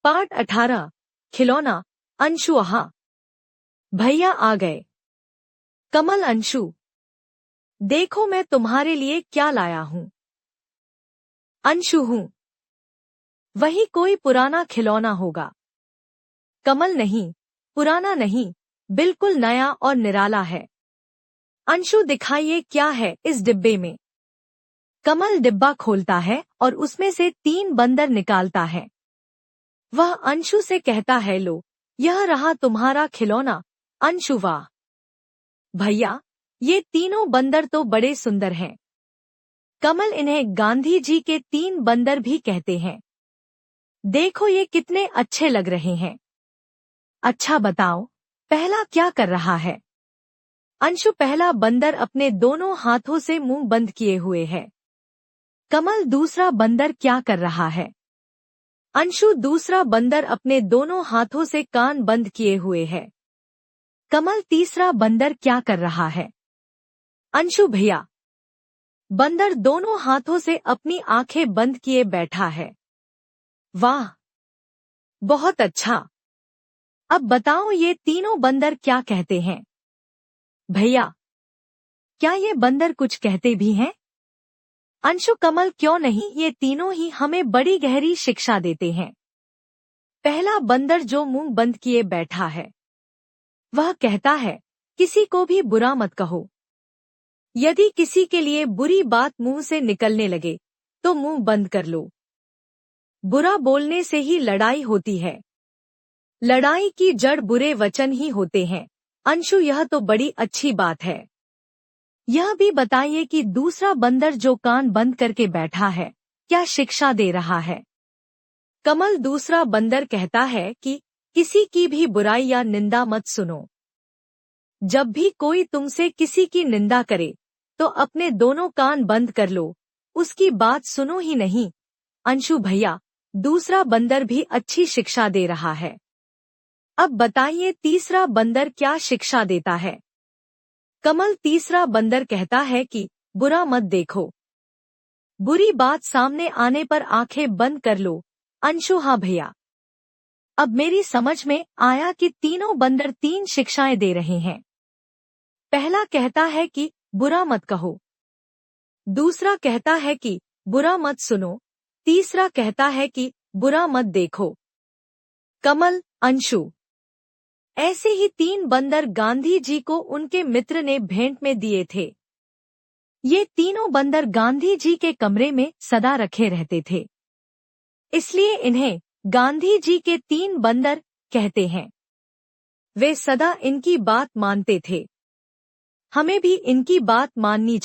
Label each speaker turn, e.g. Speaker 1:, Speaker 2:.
Speaker 1: Part 18 खिलौना। अंशु आहा। भैया आ गए। कमल अंशु, देखो मैं तुम्हारे लिए क्या लाया हूँ। अंशु हूँ। वही कोई पुराना खिलौना होगा। कमल नहीं, पुराना नहीं, बिल्कुल नया और निराला है। अंशु दिखाइए क्या है इस डिब्बे में। कमल डिब्बा खोलता है और उसमें से 3 बंदर निकालता है। वह अंशु से कहता है, लो, यह रहा तुम्हारा खिलौना। अंशु, वाह भैया, ये तीनों बंदर तो बड़े सुंदर हैं। कमल इन्हें गांधी जी के 3 बंदर भी कहते हैं। देखो ये कितने अच्छे लग रहे हैं। अच्छा बताओ, पहला क्या कर रहा है। अंशु, पहला बंदर अपने दोनों हाथों से मुंह बंद किए हुए है। कमल, दूसरा बंदर क्या कर रहा है। अंशु, दूसरा बंदर अपने दोनों हाथों से कान बंद किए हुए है। कमल, तीसरा बंदर क्या कर रहा है। अंशु, भैया, बंदर दोनों हाथों से अपनी आंखें बंद किए बैठा है। वाह, बहुत अच्छा। अब बताओ ये तीनों बंदर क्या कहते हैं। भैया, क्या ये बंदर कुछ कहते भी हैं। अंशु, कमल, क्यों नहीं, ये तीनों ही हमें बड़ी गहरी शिक्षा देते हैं। पहला बंदर जो मुंह बंद किए बैठा है, वह कहता है, किसी को भी बुरा मत कहो। यदि किसी के लिए बुरी बात मुंह से निकलने लगे तो मुंह बंद कर लो। बुरा बोलने से ही लड़ाई होती है। लड़ाई की जड़ बुरे वचन ही होते हैं। अंशु, यह तो बड़ी अच्छी बात है। यह भी बताइए कि दूसरा बंदर जो कान बंद करके बैठा है, क्या शिक्षा दे रहा है। कमल, दूसरा बंदर कहता है कि किसी की भी बुराई या निंदा मत सुनो। जब भी कोई तुमसे किसी की निंदा करे तो अपने दोनों कान बंद कर लो, उसकी बात सुनो ही नहीं। अंशु भैया, दूसरा बंदर भी अच्छी शिक्षा दे रहा है। अब बताइए तीसरा बंदर क्या शिक्षा देता है। कमल, तीसरा बंदर कहता है कि बुरा मत देखो। बुरी बात सामने आने पर आंखें बंद कर लो। अंशु, हाँ भैया, अब मेरी समझ में आया कि तीनों बंदर 3 शिक्षाएं दे रहे हैं। पहला कहता है कि बुरा मत कहो। दूसरा कहता है कि बुरा मत सुनो। तीसरा कहता है कि बुरा मत देखो। कमल, अंशु, ऐसे ही 3 बंदर गांधी जी को उनके मित्र ने भेंट में दिए थे। ये तीनों बंदर गांधी जी के कमरे में सदा रखे रहते थे, इसलिए इन्हें गांधी जी के 3 बंदर कहते हैं। वे सदा इनकी बात मानते थे। हमें भी इनकी बात माननी चाहिए।